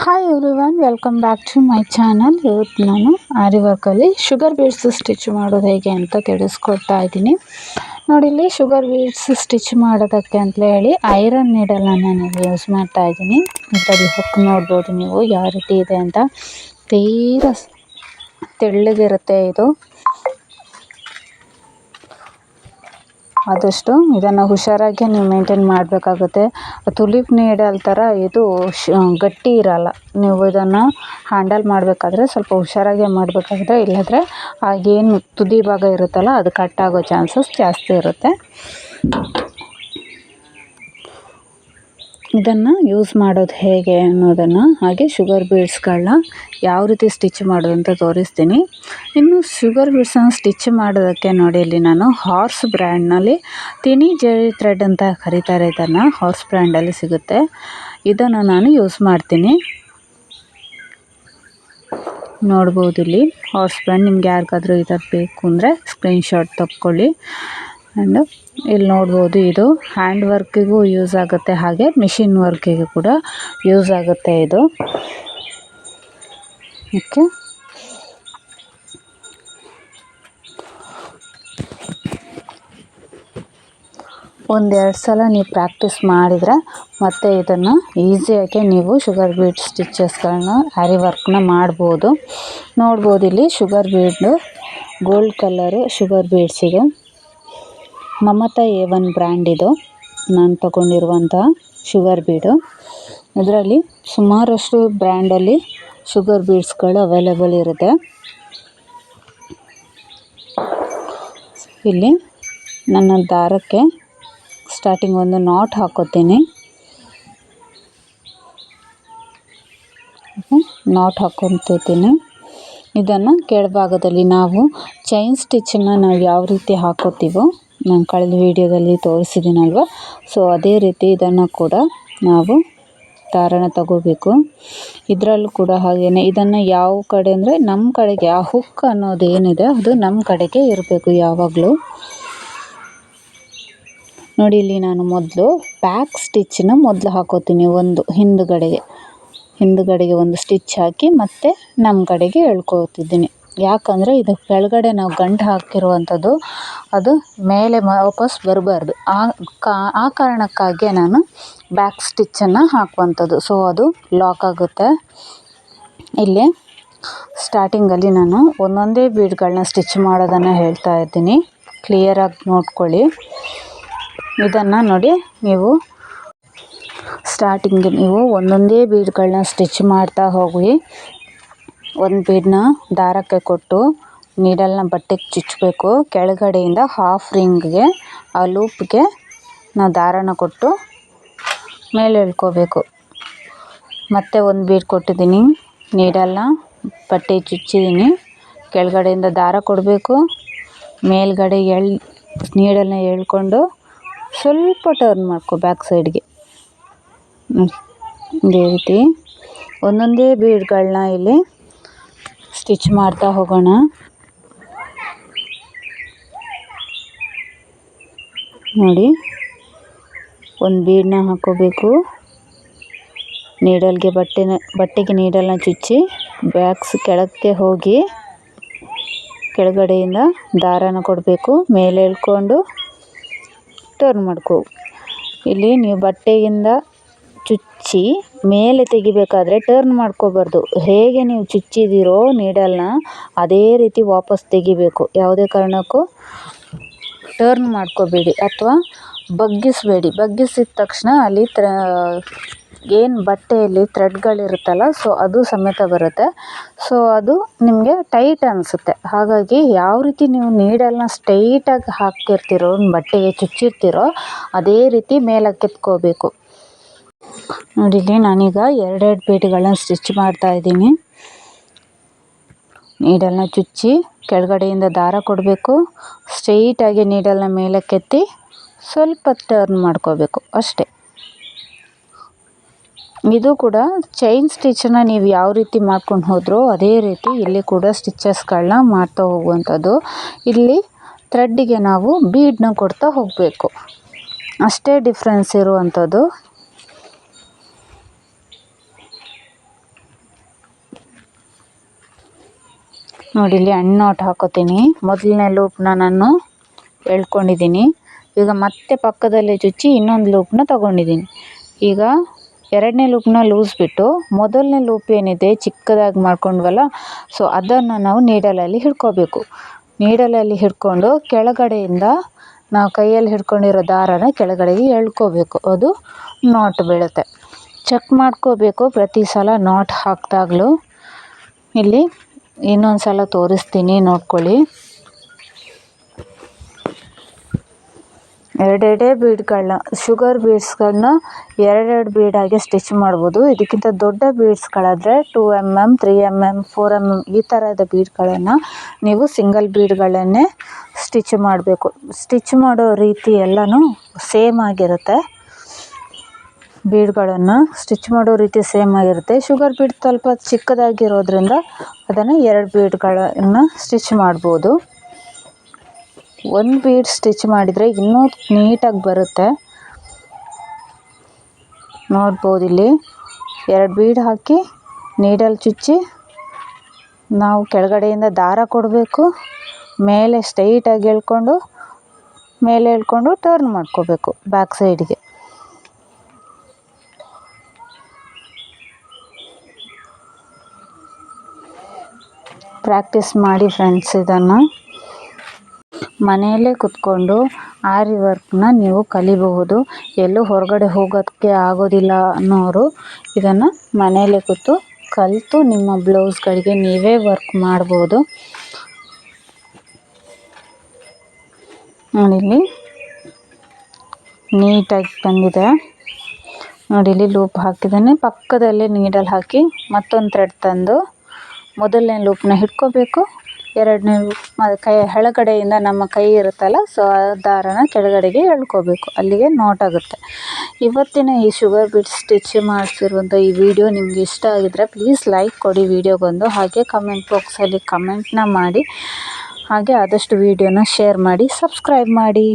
Hi everyone, welcome back to my channel. ಇವತ್ತು ನಾನು ಆರಿ ವರ್ಕಲ್ಲಿ ಶುಗರ್ ಬೀಡ್ಸ್ ಸ್ಟಿಚ್ ಮಾಡೋದು ಹೇಗೆ ಅಂತ ತಿಳಿಸ್ಕೊಡ್ತಾ ಇದ್ದೀನಿ. ನೋಡಿ, ಇಲ್ಲಿ ಶುಗರ್ ಬೀಡ್ಸ್ ಸ್ಟಿಚ್ ಮಾಡೋದಕ್ಕೆ ಅಂತ ಹೇಳಿ ಐರನ್ ನೀಡಲನ್ನು ನಾನು ಯೂಸ್ ಮಾಡ್ತಾ ಇದ್ದೀನಿ. ಇದರಲ್ಲಿ ಹುಕ್ ನೋಡ್ಬೋದು ನೀವು ಯಾವ ರೀತಿ ಇದೆ ಅಂತ. ತೀರಾ ತೆಳ್ಳಗಿರುತ್ತೆ ಇದು. ಆದಷ್ಟು ಇದನ್ನು ಹುಷಾರಾಗಿ ನೀವು ಮೇಂಟೈನ್ ಮಾಡಬೇಕಾಗುತ್ತೆ. ತುಲಿಪ್ ನೀಡಲ್ ಥರ ಇದು ಗಟ್ಟಿ ಇರಲ್ಲ. ನೀವು ಇದನ್ನು ಹ್ಯಾಂಡಲ್ ಮಾಡಬೇಕಾದ್ರೆ ಸ್ವಲ್ಪ ಹುಷಾರಾಗಿ ಮಾಡಬೇಕಾಗುತ್ತೆ. ಇಲ್ಲಾಂದರೆ ಆಗೇನು ತುದಿ ಭಾಗ ಇರುತ್ತಲ್ಲ ಅದು ಕಟ್ ಆಗೋ ಚಾನ್ಸಸ್ ಜಾಸ್ತಿ ಇರುತ್ತೆ. ಇದನ್ನು ಯೂಸ್ ಮಾಡೋದು ಹೇಗೆ ಅನ್ನೋದನ್ನು, ಹಾಗೆ ಶುಗರ್ ಬೀಡ್ಸ್ಗಳನ್ನ ಯಾವ ರೀತಿ ಸ್ಟಿಚ್ ಮಾಡೋದು ಅಂತ ತೋರಿಸ್ತೀನಿ. ಇನ್ನು ಶುಗರ್ ಬೀಡ್ಸನ್ನು ಸ್ಟಿಚ್ ಮಾಡೋದಕ್ಕೆ ನೋಡಿ, ಇಲ್ಲಿ ನಾನು ಹಾರ್ಸ್ ಬ್ರ್ಯಾಂಡ್ನಲ್ಲಿ ತಿನಿ ಜೆರಿ ಥ್ರೆಡ್ ಅಂತ ಕರೀತಾರೆ. ಇದನ್ನು ಹಾರ್ಸ್ ಬ್ರ್ಯಾಂಡಲ್ಲಿ ಸಿಗುತ್ತೆ. ಇದನ್ನು ನಾನು ಯೂಸ್ ಮಾಡ್ತೀನಿ. ನೋಡ್ಬೋದು ಇಲ್ಲಿ ಹಾರ್ಸ್ ಬ್ರ್ಯಾಂಡ್. ನಿಮ್ಗೆ ಯಾರಿಗಾದ್ರೂ ಇದನ್ನು ಬೇಕು ಅಂದರೆ ಸ್ಕ್ರೀನ್ಶಾಟ್ ತಗೊಳ್ಳಿ. ಆ್ಯಂಡ್ ಇಲ್ಲಿ ನೋಡ್ಬೋದು, ಇದು ಹ್ಯಾಂಡ್ ವರ್ಕಿಗೂ ಯೂಸ್ ಆಗುತ್ತೆ, ಹಾಗೆ ಮಿಷಿನ್ ವರ್ಕಿಗೂ ಕೂಡ ಯೂಸ್ ಆಗುತ್ತೆ ಇದು. ಓಕೆ, ಒಂದೆರಡು ಸಲ ನೀವು ಪ್ರಾಕ್ಟೀಸ್ ಮಾಡಿದರೆ ಮತ್ತೆ ಇದನ್ನು ಈಸಿಯಾಗಿ ನೀವು ಶುಗರ್ ಬೀಡ್ ಸ್ಟಿಚಸ್ಗಳನ್ನ ಆರಿ ವರ್ಕ್ನ ಮಾಡ್ಬೋದು. ನೋಡ್ಬೋದು ಇಲ್ಲಿ ಶುಗರ್ ಬೀಡು ಗೋಲ್ಡ್ ಕಲರು ಶುಗರ್ ಬೀಡ್ಸ್ ಇದು. ಮಮತಾ A1 ಬ್ರ್ಯಾಂಡ್ ಇದು ನಾನು ತಗೊಂಡಿರುವಂಥ ಶುಗರ್ ಬೀಡು. ಇದರಲ್ಲಿ ಸುಮಾರಷ್ಟು ಬ್ರ್ಯಾಂಡಲ್ಲಿ ಶುಗರ್ ಬೀಡ್ಸ್ಗಳು ಅವೈಲೇಬಲ್ ಇರುತ್ತೆ. ಇಲ್ಲಿ ನನ್ನ ದಾರಕ್ಕೆ ಸ್ಟಾರ್ಟಿಂಗ್ ಒಂದು ನಾಟ್ ಹಾಕೋತೀನಿ. ನಾಟ್ ಹಾಕೊತಿದ್ದೀನಿ. ಇದನ್ನು ಕೆಳಭಾಗದಲ್ಲಿ ನಾವು ಚೈನ್ ಸ್ಟಿಚ್ಚನ್ನು ನಾವು ಯಾವ ರೀತಿ ಹಾಕೋತೀವೋ ನಾನು ಕಳೆದ ವೀಡಿಯೋದಲ್ಲಿ ತೋರಿಸಿದ್ದೀನಲ್ವ, ಸೊ ಅದೇ ರೀತಿ ಇದನ್ನು ಕೂಡ ನಾವು ದಾರನ ತಗೋಬೇಕು. ಇದರಲ್ಲೂ ಕೂಡ ಹಾಗೆಯೇ ಇದನ್ನು ಯಾವ ಕಡೆ ಅಂದರೆ ನಮ್ಮ ಕಡೆಗೆ ಆ ಹುಕ್ ಅನ್ನೋದು ಏನಿದೆ ಅದು ನಮ್ಮ ಕಡೆಗೆ ಇರಬೇಕು ಯಾವಾಗಲೂ. ನೋಡಿ, ಇಲ್ಲಿ ನಾನು ಮೊದಲು ಬ್ಯಾಕ್ ಸ್ಟಿಚ್ಚನ್ನ ಮೊದಲು ಹಾಕೋತೀನಿ. ಒಂದು ಹಿಂದುಗಡೆಗೆ ಒಂದು ಸ್ಟಿಚ್ ಹಾಕಿ ಮತ್ತೆ ನಮ್ಮ ಕಡೆಗೆ ಎಳ್ಕೊತಿದ್ದೀನಿ. ಯಾಕಂದರೆ ಇದು ಕೆಳಗಡೆ ನಾವು ಗಂಟು ಹಾಕಿರುವಂಥದ್ದು ಅದು ಮೇಲೆ ವಾಪಸ್ ಬರಬಾರ್ದು. ಆ ಕಾರಣಕ್ಕಾಗಿ ನಾನು ಬ್ಯಾಕ್ ಸ್ಟಿಚ್ಚನ್ನು ಹಾಕುವಂಥದ್ದು. ಸೊ ಅದು ಲಾಕ್ ಆಗುತ್ತೆ. ಇಲ್ಲಿ ಸ್ಟಾರ್ಟಿಂಗಲ್ಲಿ ನಾನು ಒಂದೊಂದೇ ಬೀಡ್ಗಳನ್ನ ಸ್ಟಿಚ್ ಮಾಡೋದನ್ನು ಹೇಳ್ತಾ ಇದ್ದೀನಿ. ಕ್ಲಿಯರಾಗಿ ನೋಡ್ಕೊಳ್ಳಿ. ಇದನ್ನು ನೋಡಿ, ನೀವು ಸ್ಟಾರ್ಟಿಂಗ್ ನೀವು ಒಂದೊಂದೇ ಬೀಡ್ಗಳನ್ನ ಸ್ಟಿಚ್ ಮಾಡ್ತಾ ಹೋಗಿ. ಒಂದು ಬೀಡನ್ನ ದಾರಕ್ಕೆ ಕೊಟ್ಟು ನೀಡಲ್ನ ಬಟ್ಟೆಗೆ ಚುಚ್ಚಬೇಕು. ಕೆಳಗಡೆಯಿಂದ ಹಾಫ್ ರಿಂಗ್ಗೆ ಆ ಲೂಪ್ಗೆ ನಾವು ದಾರನ ಕೊಟ್ಟು ಮೇಲೆ ಎಳ್ಕೋಬೇಕು. ಮತ್ತೆ ಒಂದು ಬೀಡ್ ಕೊಟ್ಟಿದ್ದೀನಿ, ನೀಡಲ್ನ ಬಟ್ಟೆಗೆ ಚುಚ್ಚಿದ್ದೀನಿ. ಕೆಳಗಡೆಯಿಂದ ದಾರ ಕೊಡಬೇಕು. ಮೇಲ್ಗಡೆ ನೀಡಲ್ನ ಎಳ್ಕೊಂಡು ಸ್ವಲ್ಪ ಟರ್ನ್ ಮಾಡ್ಕೊ ಬ್ಯಾಕ್ ಸೈಡ್ಗೆ. ಇದೇ ರೀತಿ ಒಂದೊಂದೇ ಬೀಡ್ಗಳನ್ನ ಇಲ್ಲಿ ಸ್ಟಿಚ್ ಮಾಡ್ತಾ ಹೋಗೋಣ. ನೋಡಿ, ಒಂದು ಬೀಡನ್ನ ಹಾಕೋಬೇಕು. ನೀಡಲ್ಗೆ ಬಟ್ಟೆಗೆ ನೀಡಲ್ನ ಚುಚ್ಚಿ ಕೆಳಕ್ಕೆ ಹೋಗಿ ಕೆಳಗಡೆಯಿಂದ ದಾರನ ಕೊಡಬೇಕು. ಮೇಲೆ ಎಳ್ಕೊಂಡು ಟರ್ನ್ ಮಾಡ್ಕೋ. ಇಲ್ಲಿ ನೀವು ಬಟ್ಟೆಯಿಂದ ಚುಚ್ಚಿ ಮೇಲೆ ತೆಗಿಬೇಕಾದ್ರೆ ಟರ್ನ್ ಮಾಡ್ಕೋಬಾರ್ದು. ಹೇಗೆ ನೀವು ಚುಚ್ಚಿದ್ದೀರೋ ನೀಡಲ್ನ ಅದೇ ರೀತಿ ವಾಪಸ್ ತೆಗಿಬೇಕು. ಯಾವುದೇ ಕಾರಣಕ್ಕೂ ಟರ್ನ್ ಮಾಡ್ಕೋಬೇಡಿ ಅಥವಾ ಬಗ್ಗಿಸಬೇಡಿ. ಬಗ್ಗಿಸಿದ ತಕ್ಷಣ ಅಲ್ಲಿ ಏನು ಬಟ್ಟೆಯಲ್ಲಿ ಥ್ರೆಡ್ಗಳಿರುತ್ತಲ್ಲ, ಸೊ ಅದು ಸಮೇತ ಬರುತ್ತೆ. ಸೊ ಅದು ನಿಮಗೆ ಟೈಟ್ ಅನಿಸುತ್ತೆ. ಹಾಗಾಗಿ ಯಾವ ರೀತಿ ನೀವು ನೀಡಲ್ನ ಸ್ಟ್ರೈಟಾಗಿ ಹಾಕಿರ್ತೀರೋ, ಬಟ್ಟೆಗೆ ಚುಚ್ಚಿರ್ತೀರೋ ಅದೇ ರೀತಿ ಮೇಲಕ್ಕೆ ಎತ್ಕೋಬೇಕು. ನೋಡಿ, ಇಲ್ಲಿ ನಾನೀಗ ಎರಡೆರಡು ಬೀಡ್ಗಳನ್ನ ಸ್ಟಿಚ್ ಮಾಡ್ತಾ ಇದ್ದೀನಿ. ನೀಡಲ್ನ ಚುಚ್ಚಿ ಕೆಳಗಡೆಯಿಂದ ದಾರ ಕೊಡಬೇಕು. ಸ್ಟ್ರೈಟಾಗಿ ನೀಡಲ್ನ ಮೇಲಕ್ಕೆತ್ತಿ ಸ್ವಲ್ಪ ಟರ್ನ್ ಮಾಡ್ಕೋಬೇಕು ಅಷ್ಟೇ. ಇದು ಕೂಡ ಚೈನ್ ಸ್ಟಿಚ್ಚನ್ನು ನೀವು ಯಾವ ರೀತಿ ಮಾಡ್ಕೊಂಡು ಹೋದ್ರೋ ಅದೇ ರೀತಿ ಇಲ್ಲಿ ಕೂಡ ಸ್ಟಿಚಸ್ಗಳನ್ನ ಮಾಡ್ತಾ ಹೋಗುವಂಥದ್ದು. ಇಲ್ಲಿ ಥ್ರೆಡ್ಡಿಗೆ ನಾವು ಬೀಡನ್ನ ಕೊಡ್ತಾ ಹೋಗಬೇಕು, ಅಷ್ಟೇ ಡಿಫ್ರೆನ್ಸ್ ಇರುವಂಥದ್ದು. ನೋಡಿ ಇಲ್ಲಿ ಹಣ್ಣು ನಾಟ್ ಹಾಕೋತೀನಿ. ಮೊದಲನೇ ಲೂಪ್ನ ನಾನು ಎಳ್ಕೊಂಡಿದ್ದೀನಿ. ಈಗ ಮತ್ತೆ ಪಕ್ಕದಲ್ಲೇ ಚುಚ್ಚಿ ಇನ್ನೊಂದು ಲೂಪ್ನ ತಗೊಂಡಿದ್ದೀನಿ. ಈಗ ಎರಡನೇ ಲೂಪ್ನ ಲೂಸ್ ಬಿಟ್ಟು ಮೊದಲನೇ ಲೂಪ್ ಏನಿದೆ ಚಿಕ್ಕದಾಗಿ ಮಾಡ್ಕೊಂಡ್ವಲ್ಲ, ಸೊ ಅದನ್ನು ನಾವು ನೀಡಲಲ್ಲಿ ಹಿಡ್ಕೋಬೇಕು. ನೀಡಲಲ್ಲಿ ಹಿಡ್ಕೊಂಡು ಕೆಳಗಡೆಯಿಂದ ನಾವು ಕೈಯಲ್ಲಿ ಹಿಡ್ಕೊಂಡಿರೋ ದಾರನ ಕೆಳಗಡೆಗೆ ಎಳ್ಕೋಬೇಕು. ಅದು ನಾಟ್ ಬೀಳುತ್ತೆ. ಚೆಕ್ ಮಾಡ್ಕೋಬೇಕು ಪ್ರತಿ ಸಲ ನಾಟ್ ಹಾಕಿದಾಗಲೂ. ಇಲ್ಲಿ ಇನ್ನೊಂದು ಸಲ ತೋರಿಸ್ತೀನಿ, ನೋಡ್ಕೊಳ್ಳಿ. ಎರಡೆರಡೇ ಬೀಡ್ಗಳನ್ನ, ಶುಗರ್ ಬೀಡ್ಸ್ಗಳನ್ನ ಎರಡೆರಡು ಬೀಡಾಗಿ ಸ್ಟಿಚ್ ಮಾಡ್ಬೋದು. ಇದಕ್ಕಿಂತ ದೊಡ್ಡ ಬೀಡ್ಸ್ಗಳಾದರೆ 2 mm 3 mm 4 mm ಈ ಥರದ ಬೀಡ್ಗಳನ್ನು ನೀವು ಸಿಂಗಲ್ ಬೀಡ್ಗಳನ್ನೇ ಸ್ಟಿಚ್ ಮಾಡಬೇಕು. ಸ್ಟಿಚ್ ಮಾಡೋ ರೀತಿ ಎಲ್ಲನೂ ಸೇಮ್ ಆಗಿರುತ್ತೆ. ಬೀಡ್ಗಳನ್ನು ಸ್ಟಿಚ್ ಮಾಡೋ ರೀತಿ ಸೇಮ್ ಆಗಿರುತ್ತೆ. ಶುಗರ್ ಬೀಡ್ ಸ್ವಲ್ಪ ಚಿಕ್ಕದಾಗಿರೋದ್ರಿಂದ ಅದನ್ನು 2 ಬೀಡ್ಗಳನ್ನು ಸ್ಟಿಚ್ ಮಾಡ್ಬೋದು. ಒಂದು ಬೀಡ್ ಸ್ಟಿಚ್ ಮಾಡಿದರೆ ಇನ್ನೂ ನೀಟಾಗಿ ಬರುತ್ತೆ. ನೋಡ್ಬೋದು ಇಲ್ಲಿ 2 ಬೀಡ್ ಹಾಕಿ ನೀಡಲ್ ಚುಚ್ಚಿ ನಾವು ಕೆಳಗಡೆಯಿಂದ ದಾರ ಕೊಡಬೇಕು. ಮೇಲೆ ಸ್ಟ್ರೈಟಾಗಿ ಎಳ್ಕೊಂಡು ಮೇಲೆ ಎಳ್ಕೊಂಡು ಟರ್ನ್ ಮಾಡ್ಕೋಬೇಕು ಬ್ಯಾಕ್ ಸೈಡ್ಗೆ. ಪ್ರಾಕ್ಟೀಸ್ ಮಾಡಿ ಫ್ರೆಂಡ್ಸ್. ಇದನ್ನು ಮನೆಯಲ್ಲೇ ಕೂತ್ಕೊಂಡು ಆರಿ ವರ್ಕ್ನ ನೀವು ಕಲಿಬಹುದು. ಎಲ್ಲೂ ಹೊರಗಡೆ ಹೋಗೋದಕ್ಕೆ ಆಗೋದಿಲ್ಲ ಅನ್ನೋರು ಇದನ್ನು ಮನೆಯಲ್ಲೇ ಕೂತು ಕಲಿತು ನಿಮ್ಮ ಬ್ಲೌಸ್ಗಳಿಗೆ ನೀವೇ ವರ್ಕ್ ಮಾಡ್ಬೋದು. ನೋಡಿಲ್ಲಿ ನೀಟಾಗಿ ಬಂದಿದೆ. ನೋಡಿಲ್ಲಿ ಲೂಪ್ ಹಾಕಿದ್ದಾನೆ. ಪಕ್ಕದಲ್ಲೇ ನೀಡಲ್ ಹಾಕಿ ಮತ್ತೊಂದು ಥ್ರೆಡ್ ತಂದು ಮೊದಲನೇ ಲೂಪ್ನ ಹಿಡ್ಕೋಬೇಕು. ಎರಡನೇ ಕೈ ಕೆಳಗಡೆಯಿಂದ ನಮ್ಮ ಕೈ ಇರುತ್ತಲ್ಲ, ಸೊ ಆ ದಾರನ ಕೆಳಗಡೆಗೆ ಎಳ್ಕೋಬೇಕು. ಅಲ್ಲಿಗೆ ನಾಟ್ ಆಗುತ್ತೆ. ಇವತ್ತಿನ ಈ ಶುಗರ್ ಬೀಡ್ಸ್ ಸ್ಟಿಚ್ ಮಾಡಿಸಿರುವಂಥ ಈ ವಿಡಿಯೋ ನಿಮ್ಗೆ ಇಷ್ಟ ಆಗಿದ್ರೆ ಪ್ಲೀಸ್ ಲೈಕ್ ಕೊಡಿ ವಿಡಿಯೋಗೊಂದು. ಹಾಗೆ ಕಮೆಂಟ್ ಬಾಕ್ಸಲ್ಲಿ ಕಮೆಂಟ್ನ ಮಾಡಿ. ಹಾಗೆ ಆದಷ್ಟು ವಿಡಿಯೋನ ಶೇರ್ ಮಾಡಿ, ಸಬ್ಸ್ಕ್ರೈಬ್ ಮಾಡಿ.